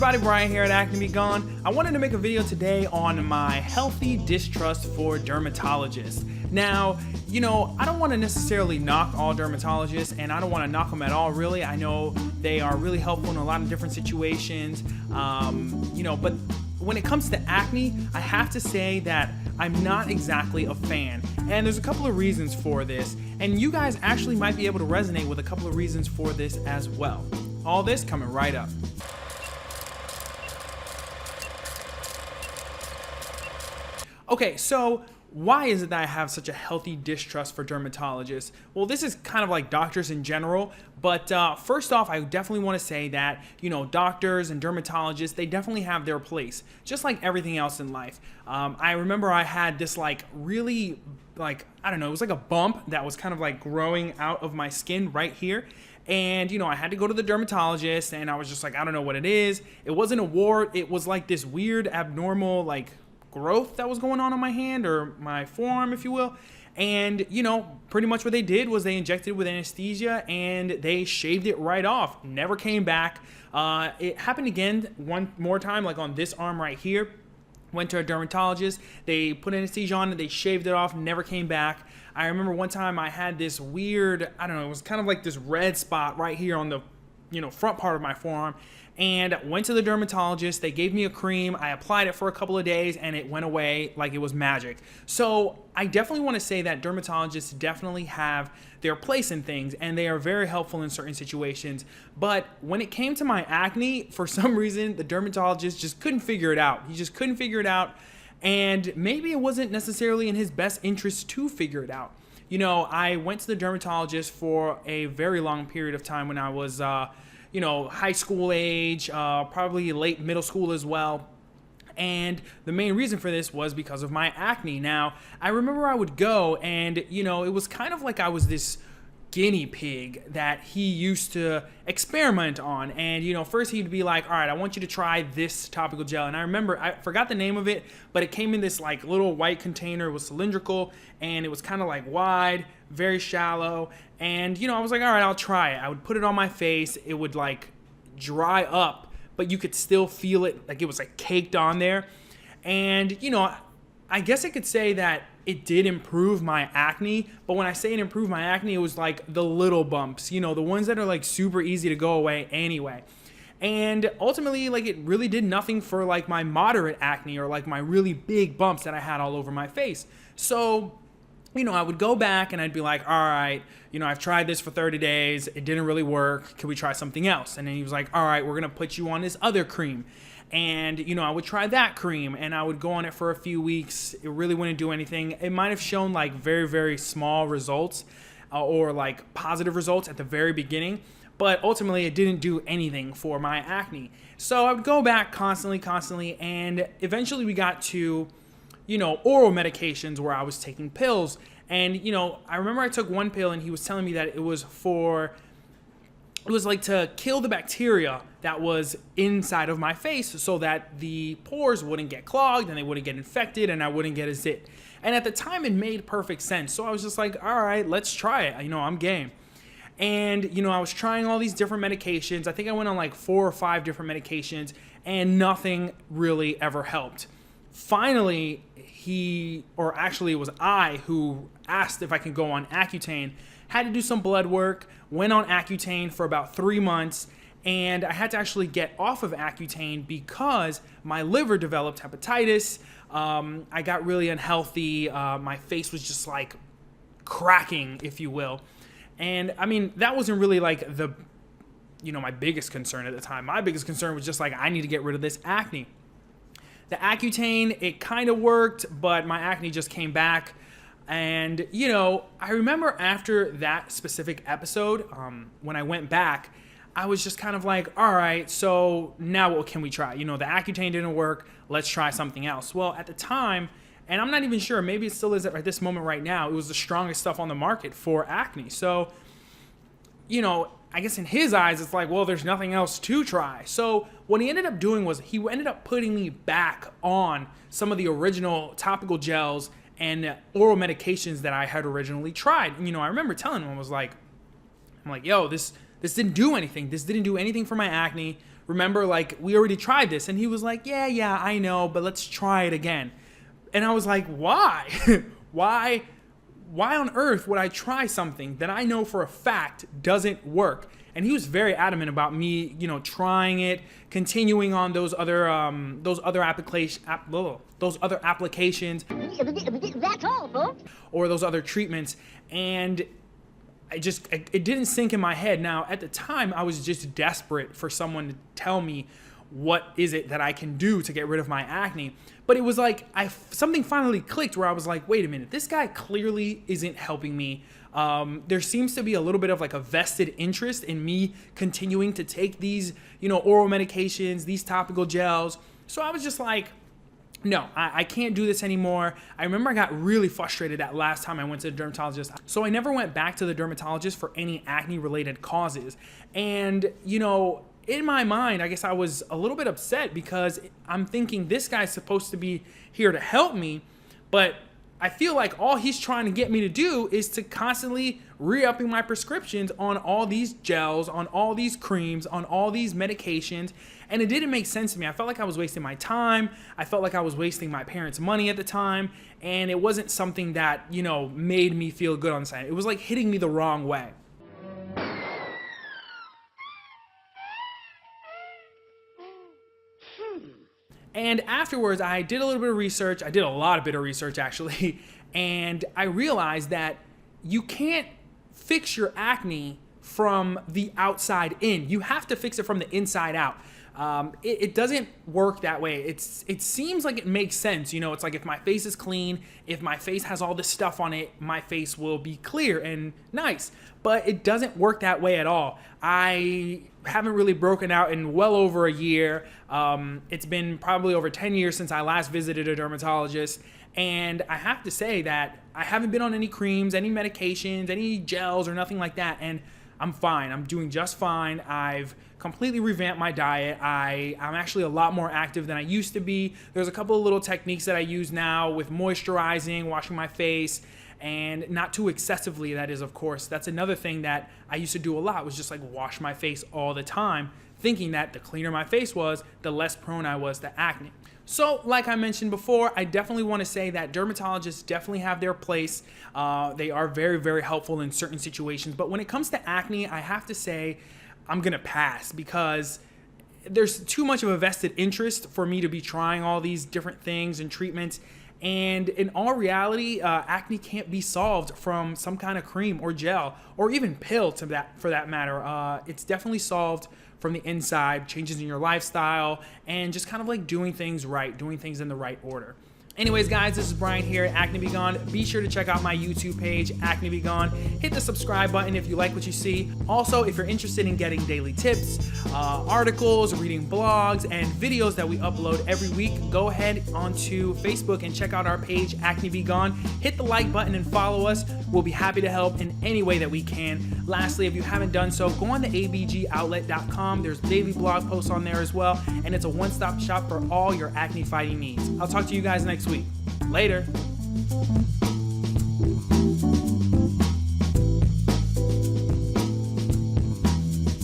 everybody, Brian here at Acne Be Gone. I wanted to make a video today on my healthy distrust for dermatologists. Now, I don't want to necessarily knock all dermatologists, and I don't want to knock them at all, really. I know they are really helpful in a lot of different situations, but when it comes to acne, I have to say that I'm not exactly a fan. And there's a couple of reasons for this, and you guys actually might be able to resonate with a couple of reasons for this as well. All this coming right up. Okay, so why is it that I have such a healthy distrust for dermatologists? Well, this is kind of like doctors in general, but first off, I definitely want to say that, doctors and dermatologists, they definitely have their place, just like everything else in life. I remember I had this really, it was like a bump that was kind of like growing out of my skin right here. And, I had to go to the dermatologist, and I was just like, I don't know what it is. It wasn't a wart. It was like this weird, abnormal, growth that was going on my hand or my forearm, if you will. And, pretty much what they did was they injected it with anesthesia and they shaved it right off. Never came back. It happened again one more time, like on this arm right here. Went to a dermatologist. They put anesthesia on it. They shaved it off. Never came back. I remember one time I had this weird, it was kind of like this red spot right here on the, front part of my forearm. And went to the dermatologist. They gave me a cream. I applied it for a couple of days and it went away like it was magic. So I definitely want to say that dermatologists definitely have their place in things and they are very helpful in certain situations. But when it came to my acne, for some reason, the dermatologist just couldn't figure it out. He just couldn't figure it out. And maybe it wasn't necessarily in his best interest to figure it out. I went to the dermatologist for a very long period of time when I was, high school age, probably late middle school as well. And the main reason for this was because of my acne. Now, I remember I would go and, it was kind of like I was this guinea pig that he used to experiment on. And, first he'd be like, all right, I want you to try this topical gel. And I remember, I forgot the name of it, but it came in this little white container. It was cylindrical and it was kind of wide, very shallow. And, I was like, all right, I'll try it. I would put it on my face. It would dry up, but you could still feel it. It was caked on there. And, I guess I could say that it did improve my acne, but when I say it improved my acne, it was the little bumps, the ones that are super easy to go away anyway. And ultimately, it really did nothing for my moderate acne or my really big bumps that I had all over my face. So, I would go back and I'd be like, all right, I've tried this for 30 days. It didn't really work. Can we try something else? And then he was like, all right, we're going to put you on this other cream. And, I would try that cream and I would go on it for a few weeks. It really wouldn't do anything. It might have shown very, very small results or positive results at the very beginning. But ultimately, it didn't do anything for my acne. So I would go back constantly. And eventually we got to, oral medications where I was taking pills. And, I remember I took one pill and he was telling me that it was to kill the bacteria that was inside of my face so that the pores wouldn't get clogged and they wouldn't get infected and I wouldn't get a zit. And at the time it made perfect sense. So I was just like, all right, let's try it. I'm game. And, I was trying all these different medications. I think I went on 4 or 5 different medications and nothing really ever helped. Finally, it was I who asked if I could go on Accutane. Had to do some blood work, went on Accutane for about 3 months, and I had to actually get off of Accutane because my liver developed hepatitis. I got really unhealthy. My face was just cracking, if you will. And that wasn't really my biggest concern at the time. My biggest concern was just I need to get rid of this acne. The Accutane, it kind of worked, but my acne just came back. And, I remember after that specific episode, when I went back, I was just kind of all right, so now what can we try? The Accutane didn't work. Let's try something else. Well, at the time, and I'm not even sure, maybe it still is at this moment right now, it was the strongest stuff on the market for acne. So, I guess in his eyes, it's well, there's nothing else to try. So what he ended up doing was he ended up putting me back on some of the original topical gels and oral medications that I had originally tried. And, I remember telling him, I'm like, yo, this didn't do anything. This didn't do anything for my acne. remember, like, we already tried this. And he was like, yeah, I know, but let's try it again. And I was like, why? Why on earth would I try something that I know for a fact doesn't work? And he was very adamant about me, trying it, continuing on those other applications, That's all, folks. or those other treatments. And it didn't sink in my head. Now, at the time, I was just desperate for someone to tell me what is it that I can do to get rid of my acne. But it was like something finally clicked where I was like, wait a minute, this guy clearly isn't helping me. There seems to be a little bit of like a vested interest in me continuing to take these, oral medications, these topical gels. So I was just like, no, I can't do this anymore. I remember I got really frustrated that last time I went to the dermatologist. So I never went back to the dermatologist for any acne related causes. And, in my mind, I guess I was a little bit upset because I'm thinking this guy's supposed to be here to help me, but I feel like all he's trying to get me to do is to constantly re-upping my prescriptions on all these gels, on all these creams, on all these medications. And it didn't make sense to me. I felt like I was wasting my time. I felt like I was wasting my parents' money at the time. And it wasn't something that, made me feel good on the side. It was like hitting me the wrong way. And afterwards, I did a little bit of research. I did a lot of research, actually. And I realized that you can't fix your acne from the outside in. You have to fix it from the inside out. It doesn't work that way. It seems like it makes sense. It's like if my face is clean, if my face has all this stuff on it, my face will be clear and nice. But it doesn't work that way at all. I haven't really broken out in well over a year. It's been probably over 10 years since I last visited a dermatologist. And I have to say that I haven't been on any creams, any medications, any gels or nothing like that. And I'm fine. I'm doing just fine. I've completely revamped my diet. I'm actually a lot more active than I used to be. There's a couple of little techniques that I use now with moisturizing, washing my face, and not too excessively, that is, of course. That's another thing that I used to do a lot, was just like wash my face all the time, thinking that the cleaner my face was, the less prone I was to acne. So, like I mentioned before, I definitely want to say that dermatologists definitely have their place. They are very, very helpful in certain situations. But when it comes to acne, I have to say I'm going to pass, because there's too much of a vested interest for me to be trying all these different things and treatments. And in all reality, acne can't be solved from some kind of cream or gel or even pill for that matter. It's definitely solved from the inside, changes in your lifestyle, and just kind of like doing things right, doing things in the right order. Anyways, guys, this is Brian here at Acne Be Gone. Be sure to check out my YouTube page, Acne Be Gone. Hit the subscribe button if you like what you see. Also, if you're interested in getting daily tips, articles, reading blogs, and videos that we upload every week, go ahead onto Facebook and check out our page, Acne Be Gone. Hit the like button and follow us. We'll be happy to help in any way that we can. Lastly, if you haven't done so, go on to abgoutlet.com. There's daily blog posts on there as well, and it's a one-stop shop for all your acne fighting needs. I'll talk to you guys next week. Later.